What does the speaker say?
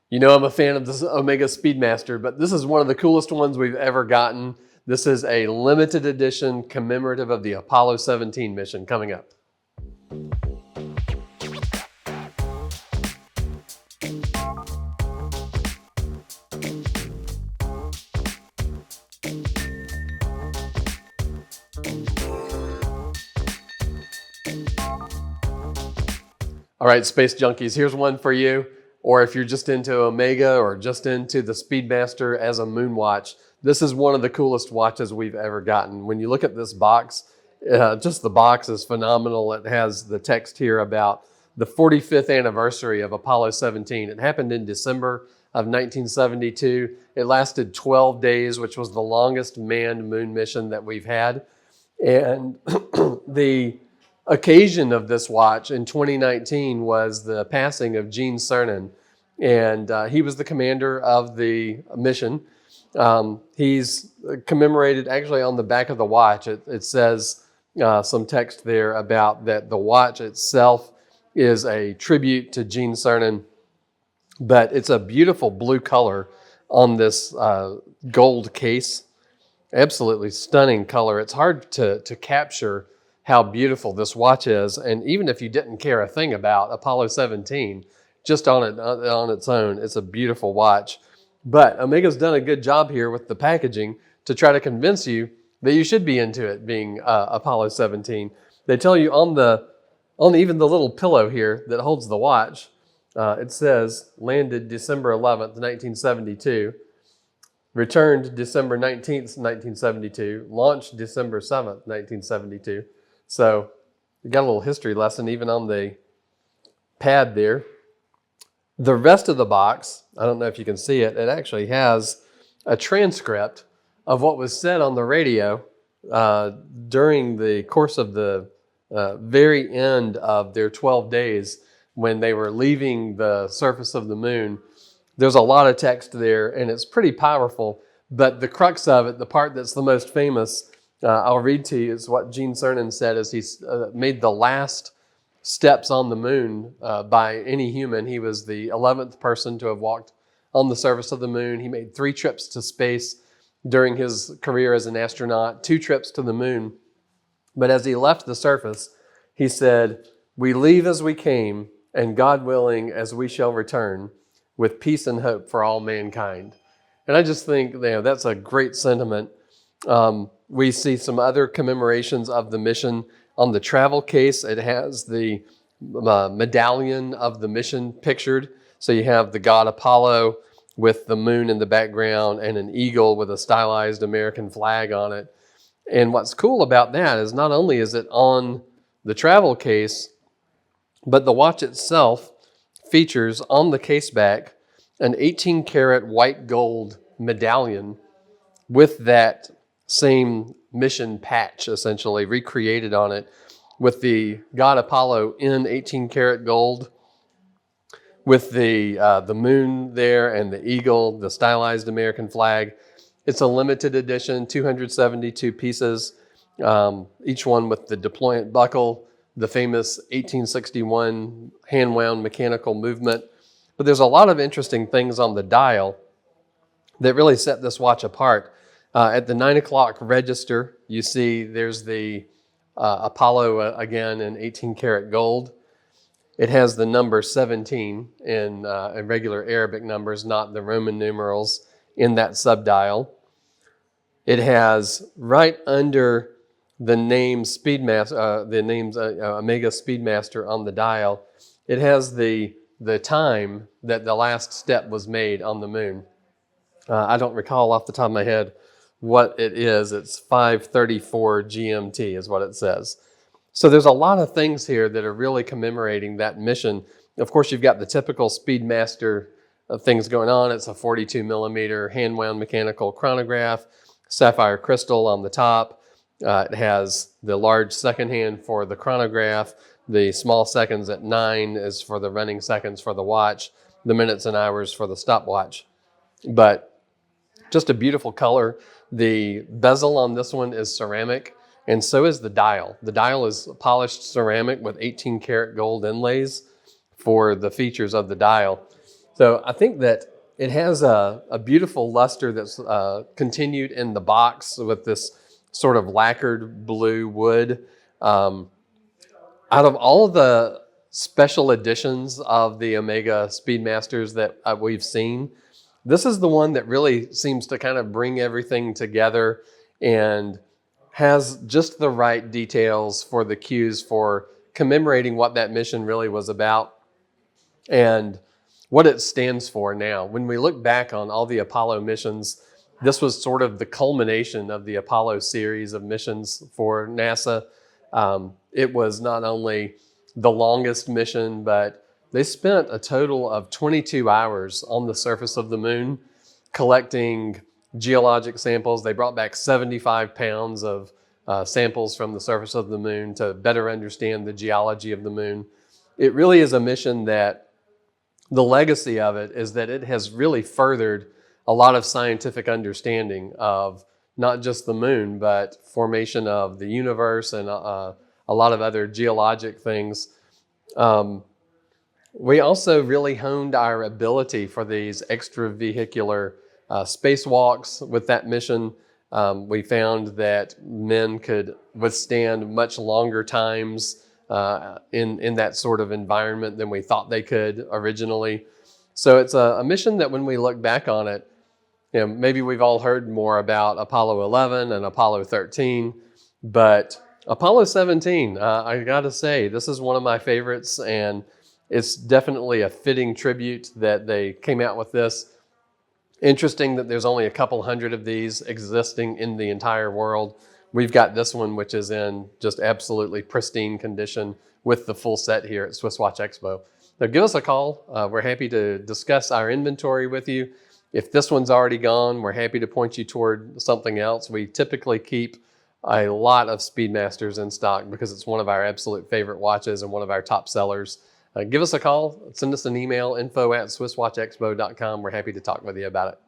You know I'm a fan of this Omega Speedmaster, but this is one of the coolest ones we've ever gotten. This is a limited edition commemorative of the Apollo 17 mission coming up. All right, Space Junkies, here's one for you. Or if you're just into Omega or just into the Speedmaster as a Moonwatch, this is one of the coolest watches we've ever gotten. When you look at this box, just the box is phenomenal. It has the text here about the 45th anniversary of Apollo 17. It happened in December of 1972. It lasted 12 days, which was the longest manned moon mission that we've had. And the occasion of this watch in 2019 was the passing of CERNAN, and he was the commander of the mission. He's commemorated actually on the back of the watch. It says some text there about that the watch itself is a tribute to CERNAN, but it's a beautiful blue color on this gold case. Absolutely stunning color. It's hard to capture how beautiful this watch is. And even if you didn't care a thing about Apollo 17, just on its own, it's a beautiful watch. But Omega's done a good job here with the packaging to try to convince you that you should be into it being Apollo 17. They tell you on even the little pillow here that holds the watch, it says landed December 11th, 1972, returned December 19th, 1972, launched December 7th, 1972. So you got a little history lesson even on the pad there. The rest of the box, I don't know if you can see it, it actually has a transcript of what was said on the radio during the course of the very end of their 12 days when they were leaving the surface of the moon. There's a lot of text there, and it's pretty powerful, but the crux of it, the part that's the most famous, I'll read to you, is what CERNAN said as he made the last steps on the moon by any human. He was the 11th person to have walked on the surface of the moon. He made 3 trips to space during his career as an astronaut, 2 trips to the moon. But as he left the surface, he said, "We leave as we came, and God willing, as we shall return, with peace and hope for all mankind." And I just think that's a great sentiment. We see some other commemorations of the mission. On the travel case, it has the medallion of the mission pictured. So you have the god Apollo with the moon in the background and an eagle with a stylized American flag on it. And what's cool about that is not only is it on the travel case, but the watch itself features on the caseback an 18-karat white gold medallion with that same mission patch, essentially recreated on it, with the god Apollo in 18-karat gold, with the moon there and the eagle, the stylized American flag. It's a limited edition, 272 pieces, each one with the deployant buckle, the famous 1861 hand-wound mechanical movement. But there's a lot of interesting things on the dial that really set this watch apart. At the 9 o'clock register, you see there's the Apollo again in 18-karat gold. It has the number 17 in regular Arabic numbers, not the Roman numerals, in that subdial. It has right under the name Speedmaster, the names Omega Speedmaster on the dial. It has the time that the last step was made on the moon. I don't recall off the top of my head what it is. It's 5:34 GMT is what it says. So there's a lot of things here that are really commemorating that mission. Of course, you've got the typical Speedmaster things going on. It's a 42 millimeter hand-wound mechanical chronograph, sapphire crystal on the top. It has the large second hand for the chronograph. The small seconds at 9 is for the running seconds for the watch. The minutes and hours for the stopwatch. But just a beautiful color. The bezel on this one is ceramic, and so is the dial. The dial is polished ceramic with 18-karat gold inlays for the features of the dial. So I think that it has a beautiful luster that's continued in the box with this sort of lacquered blue wood. Out of all of the special editions of the Omega Speedmasters that we've seen, this is the one that really seems to kind of bring everything together and has just the right details for the cues for commemorating what that mission really was about and what it stands for now. When we look back on all the Apollo missions, this was sort of the culmination of the Apollo series of missions for NASA. It was not only the longest mission, but they spent a total of 22 hours on the surface of the moon collecting geologic samples. They brought back 75 pounds of samples from the surface of the moon to better understand the geology of the moon. It really is a mission that the legacy of it is that it has really furthered a lot of scientific understanding of not just the moon, but formation of the universe and a lot of other geologic things. We also really honed our ability for these extravehicular spacewalks with that mission. We found that men could withstand much longer times in that sort of environment than we thought they could originally. So it's a mission that when we look back on it, maybe we've all heard more about Apollo 11 and Apollo 13, but Apollo 17, I gotta say, this is one of my favorites, and it's definitely a fitting tribute that they came out with this. Interesting that there's only a couple hundred of these existing in the entire world. We've got this one, which is in just absolutely pristine condition with the full set here at SwissWatchExpo. So give us a call. We're happy to discuss our inventory with you. If this one's already gone, we're happy to point you toward something else. We typically keep a lot of Speedmasters in stock because it's one of our absolute favorite watches and one of our top sellers. Give us a call, send us an email, info@SwissWatchExpo.com. We're happy to talk with you about it.